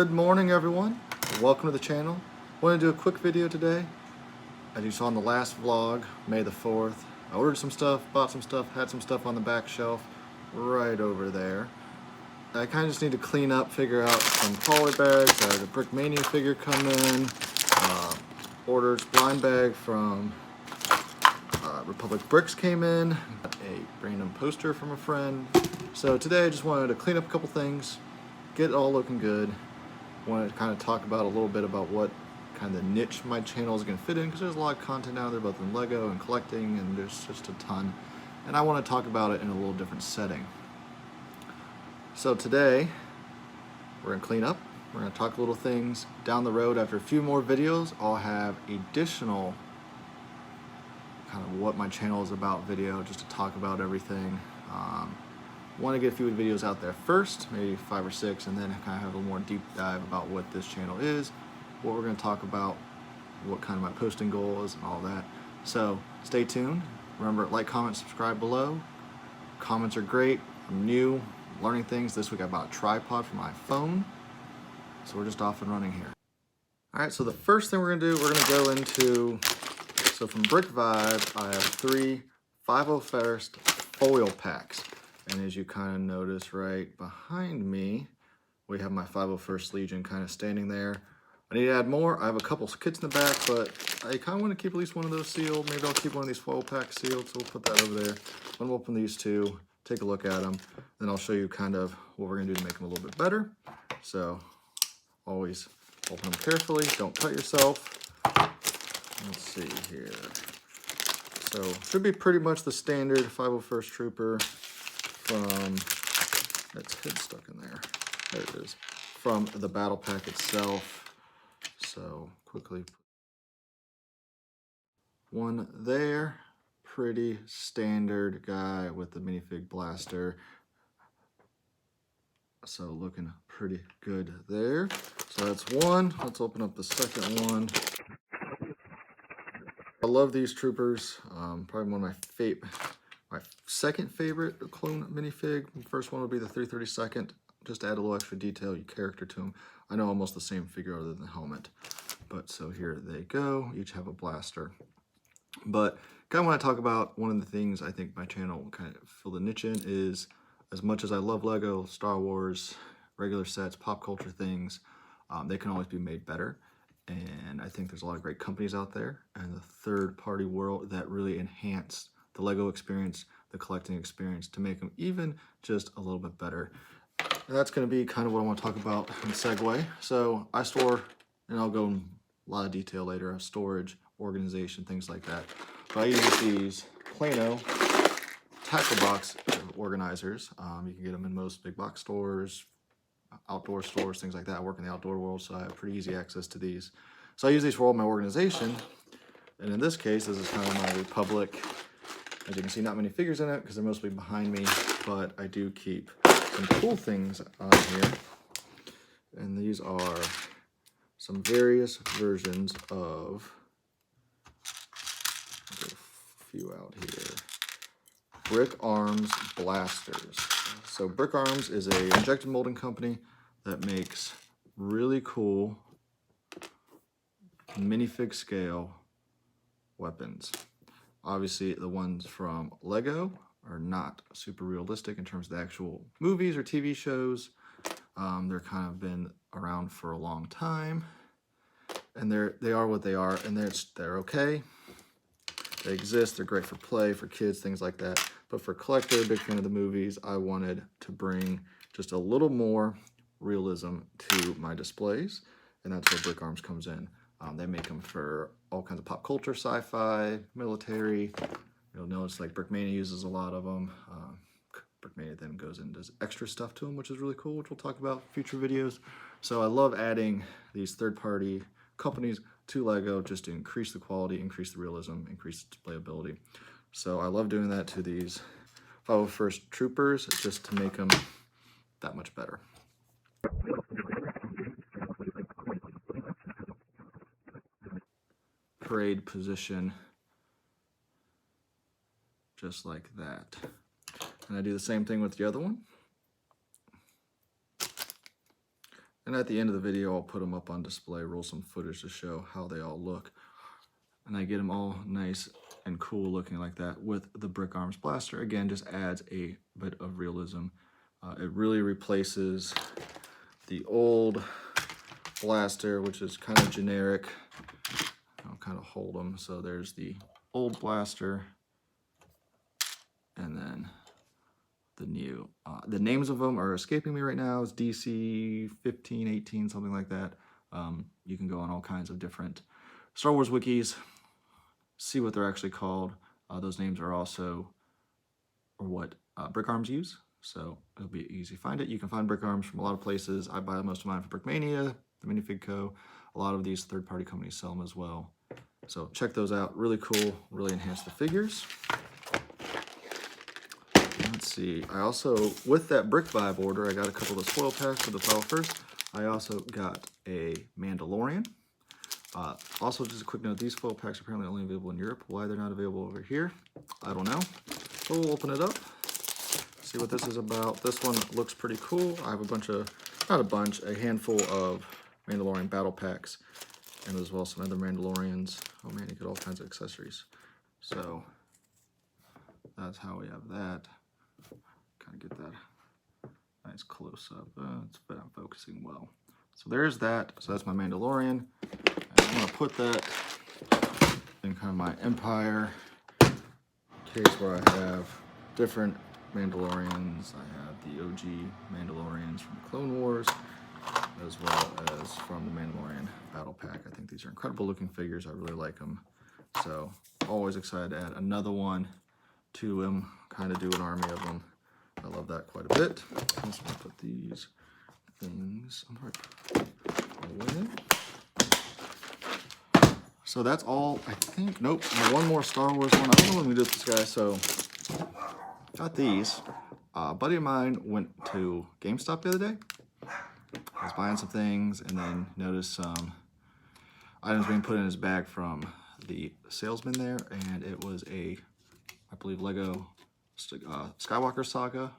Good morning, everyone. Welcome to the channel. I want to do a quick video today. As you saw in the last vlog, May the 4th, I ordered some stuff, bought some stuff, had some stuff on the back shelf right over there. I kind of just need to clean up, figure out some poly bags. I had a Brickmania figure come in, ordered blind bag from Republic Bricks came in, a random poster from a friend. So today I just wanted to clean up a couple things, get it all looking good. Wanted to kind of talk about a little bit about what kind of niche my channel is going to fit in, because there's a lot of content out there both in Lego and collecting, and there's just a ton. And I want to talk about it in a little different setting. So today we're going to clean up. We're going to talk little things. Down the road, after a few more videos, I'll have additional kind of what my channel is about video, just to talk about everything. Want to get a few videos out there first, maybe 5 or 6, and then kind of have a little more deep dive about what this channel is, what we're going to talk about, what kind of my posting goal is, and all that. So stay tuned. Remember, like, comment, subscribe below. Comments are great. I'm new, learning things. This week I bought a tripod for my phone, so we're just off and running here. All right, so the first thing we're going to do, we're going to go into, so from Brick Vibe, I have 3 501st foil packs. And as you kind of notice right behind me, we have my 501st Legion kind of standing there. I need to add more. I have a couple kits in the back, but I kind of want to keep at least one of those sealed. Maybe I'll keep one of these foil packs sealed, so we'll put that over there. I'm going to open these two, take a look at them, then I'll show you kind of what we're going to do to make them a little bit better. So always open them carefully, don't cut yourself. Let's see here. So should be pretty much the standard 501st Trooper from, that's head stuck in there. There it is. From the battle pack itself. So quickly, one there. Pretty standard guy with the minifig blaster. So looking pretty good there. So that's one. Let's open up the second one. I love these troopers. Probably one of my second favorite clone minifig. First one would be the 332nd. Just add a little extra detail, your character to them. I know almost the same figure other than the helmet. But so here they go. Each have a blaster. But kind of want to talk about one of the things I think my channel will kind of fill the niche in is, as much as I love Lego, Star Wars, regular sets, pop culture things, they can always be made better. And I think there's a lot of great companies out there and the third-party world that really enhance the Lego experience, the collecting experience, to make them even just a little bit better. And that's going to be kind of what I want to talk about in segue. So I store, and I'll go in a lot of detail later, storage, organization, things like that. But I use these Plano tackle box organizers. You can get them in most big box stores, outdoor stores, things like that. I work in the outdoor world, so I have pretty easy access to these. So I use these for all my organization. And in this case, this is kind of my Republic. As you can see, not many figures in it because they're mostly behind me, but I do keep some cool things on here. And these are some various versions of, I'll get a few out here, Brick Arms blasters. So Brick Arms is a injected molding company that makes really cool minifig scale weapons. Obviously, the ones from Lego are not super realistic in terms of the actual movies or TV shows. They're kind of been around for a long time, and they are what they are, and they're okay. They exist. They're great for play, for kids, things like that. But for collector, big fan of the movies, I wanted to bring just a little more realism to my displays, and that's where Brick Arms comes in. They make them for all kinds of pop culture, sci-fi, military. You'll notice like Brickmania uses a lot of them. Brickmania then goes and does extra stuff to them, which is really cool, which we'll talk about in future videos. So I love adding these third-party companies to Lego just to increase the quality, increase the realism, increase the displayability. So I love doing that to these 501st Troopers just to make them that much better. Parade position, just like that. And I do the same thing with the other one. And at the end of the video, I'll put them up on display, roll some footage to show how they all look. And I get them all nice and cool looking like that with the Brick Arms blaster. Again, just adds a bit of realism. It really replaces the old blaster, which is kind of generic. I'll kind of hold them. So there's the old blaster and then the new. The names of them are escaping me right now. It's DC 15, 18, something like that. You can go on all kinds of different Star Wars wikis, see what they're actually called. Those names are also what Brick Arms use, so it'll be easy to find it. You can find Brick Arms from a lot of places. I buy most of mine from Brickmania, the Minifig Co. A lot of these third-party companies sell them as well. So check those out. Really cool, really enhance the figures. Let's see, I also, with that Brick Vibe order, I got a couple of the spoil packs for the Power First. I also got a Mandalorian. Also, just a quick note, these foil packs are apparently only available in Europe. Why they're not available over here, I don't know. So we'll open it up, see what this is about. This one looks pretty cool. I have a bunch of, not a bunch, a handful of Mandalorian battle packs, and as well some other Mandalorians. Oh man, you get all kinds of accessories. So that's how we have that. Kind of get that nice close up. But I'm focusing well. So there's that. So that's my Mandalorian. And I'm gonna put that in kind of my Empire case where I have different Mandalorians. I have the OG Mandalorians from Clone Wars, as well as from the Mandalorian Battle Pack. I think these are incredible looking figures. I really like them. So always excited to add another one to them, kind of do an army of them. I love that quite a bit. I'm just gonna put these things away. So that's all, I think. Nope, one more Star Wars one. I don't know when we do this, guys. So got these. A buddy of mine went to GameStop the other day. I was buying some things and then noticed some items being put in his bag from the salesman there, and it was a, I believe, Lego Skywalker Saga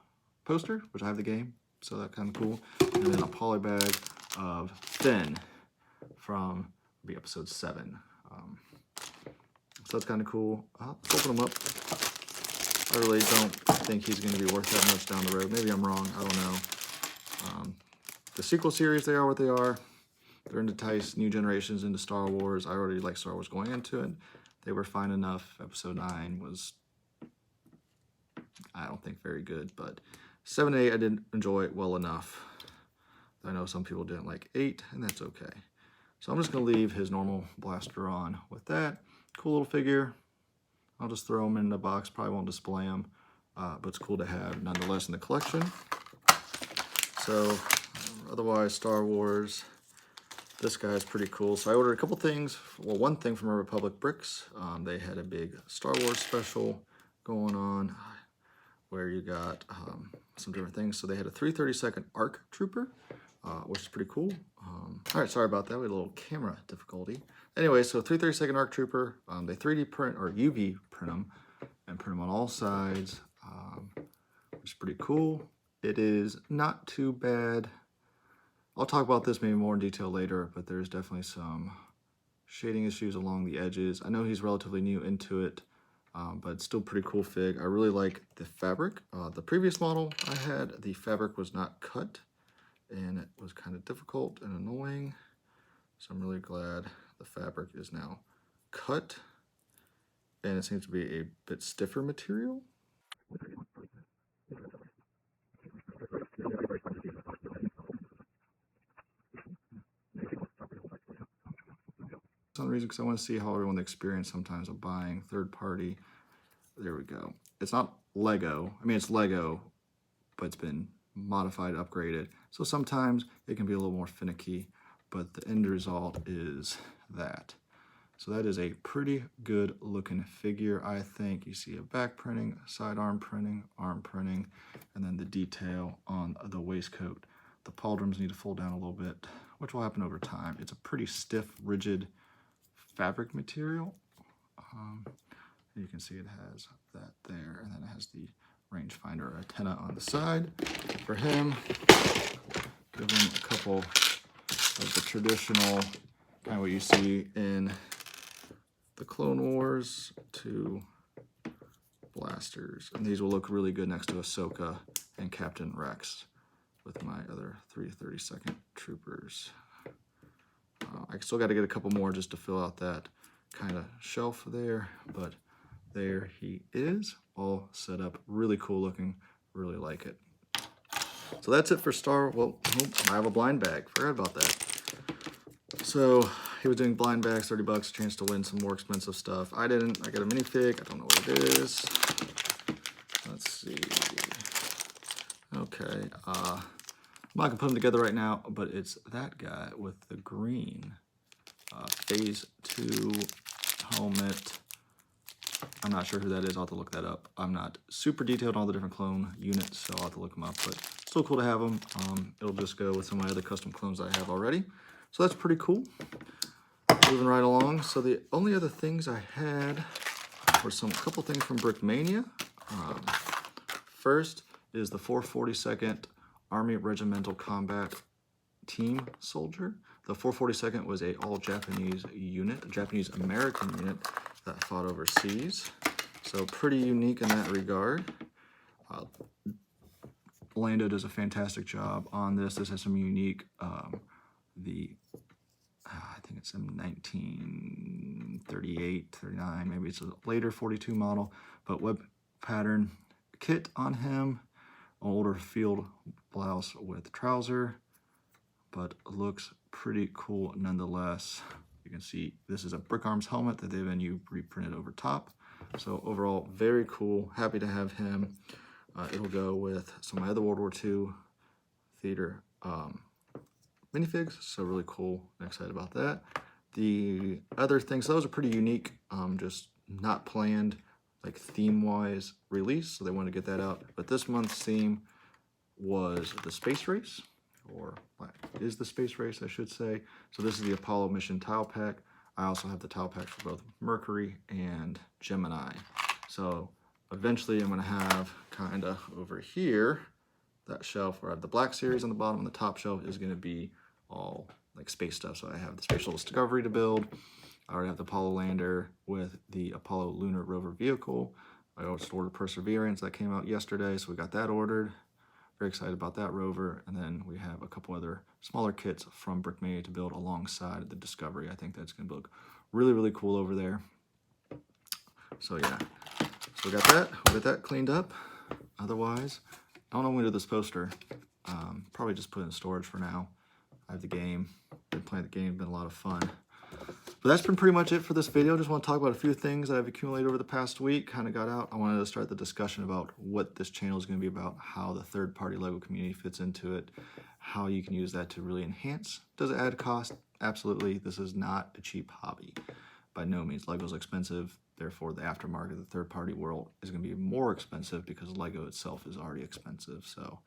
poster, which I have the game, so that's kind of cool. And then a poly bag of Finn from the episode 7. So that's kind of cool. Let's open them up. I really don't think he's going to be worth that much down the road. Maybe I'm wrong. I don't know. The sequel series, they are what they are. They're into entice new generations into Star Wars. I already like Star Wars going into it. They were fine enough. Episode 9 was, I don't think, very good. But 7 and 8, I didn't enjoy it well enough. I know some people didn't like 8, and that's okay. So I'm just going to leave his normal blaster on with that. Cool little figure. I'll just throw him in the box. Probably won't display him, but it's cool to have nonetheless in the collection. So otherwise, Star Wars. This guy is pretty cool. So I ordered a couple things. Well, one thing from Republic Bricks. They had a big Star Wars special going on where you got some different things. So they had a 332nd ARC Trooper, which is pretty cool. All right, sorry about that. We had a little camera difficulty. Anyway, so 332nd ARC Trooper. They 3D print or UV print them and print them on all sides, which is pretty cool. It is not too bad. I'll talk about this maybe more in detail later, but there's definitely some shading issues along the edges. I know he's relatively new into it, but it's still pretty cool fig. I really like the fabric. The previous model I had, the fabric was not cut, and it was kind of difficult and annoying. So I'm really glad the fabric is now cut, and it seems to be a bit stiffer material. For some reason, because I want to see how everyone experience sometimes of buying third party. There we go. It's not Lego. I mean, it's Lego, but it's been modified, upgraded. So sometimes it can be a little more finicky, but the end result is that. So that is a pretty good looking figure, I think. You see a back printing, sidearm printing, arm printing, and then the detail on the waistcoat. The pauldrons need to fold down a little bit, which will happen over time. It's a pretty stiff, rigid fabric material. You can see it has that there, and then it has the rangefinder antenna on the side. For him, give him a couple like the traditional kind of what you see in the Clone Wars to blasters. And these will look really good next to Ahsoka and Captain Rex with my other 332nd troopers. I still got to get a couple more just to fill out that kind of shelf there, but there he is, all set up. Really cool looking, really like it. So that's it for well, I have a blind bag, forgot about that. So he was doing blind bags, 30 bucks, a chance to win some more expensive stuff. I didn't, I got a minifig, I don't know what it is. Let's see. Okay, I'm not gonna put them together right now, but it's that guy with the green phase 2 helmet. I'm not sure who that is, I'll have to look that up. I'm not super detailed on all the different clone units, so I'll have to look them up, but still cool to have them. It'll just go with some of my other custom clones I have already. So that's pretty cool. Moving right along. So the only other things I had were a couple things from Brickmania. First is the 442nd Army Regimental Combat Team Soldier. The 442nd was a all-Japanese unit, a Japanese-American unit that fought overseas. So pretty unique in that regard. Lando does a fantastic job on this. This has some unique, I think it's in 1938, 39, maybe it's a later 42 model, but web pattern kit on him, older field blouse with trouser, but looks pretty cool nonetheless. You can see this is a Brick Arms helmet that they've been reprinted over top. So overall, very cool. Happy to have him. It'll go with some of my other World War II theater minifigs, so really cool. Excited about that. The other things, those are pretty unique, just not planned, like theme-wise release, so they wanted to get that out. But this month's theme was the space race, or is the space race, I should say. So this is the Apollo mission tile pack. I also have the tile pack for both Mercury and Gemini. So eventually I'm gonna have kind of over here, that shelf where I have the Black Series on the bottom, and the top shelf is gonna be all like space stuff. So I have the Space Shuttle Discovery to build. I already have the Apollo lander with the Apollo lunar rover vehicle. I also ordered Perseverance, that came out yesterday, so we got that ordered. Very excited about that rover. And then we have a couple other smaller kits from Brickmania to build alongside the Discovery. I think that's gonna look really, really cool over there. So yeah, so we got that. We'll get that cleaned up. Otherwise, I don't know when to do this poster. Probably just put it in storage for now. I have the game, been playing the game, been a lot of fun. But that's been pretty much it for this video. Just want to talk about a few things that I've accumulated over the past week, kind of got out. I wanted to start the discussion about what this channel is going to be about, how the third-party LEGO community fits into it, how you can use that to really enhance. Does it add cost? Absolutely. This is not a cheap hobby. By no means. LEGO's expensive, therefore the aftermarket, the third-party world is going to be more expensive because LEGO itself is already expensive. So,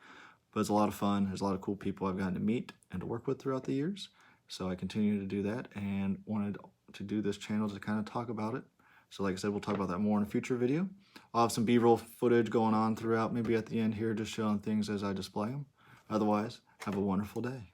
but it's a lot of fun. There's a lot of cool people I've gotten to meet and to work with throughout the years. So I continue to do that and wanted to do this channel to kind of talk about it. So like I said, we'll talk about that more in a future video. I'll have some B-roll footage going on throughout, maybe at the end here, just showing things as I display them. Otherwise, have a wonderful day.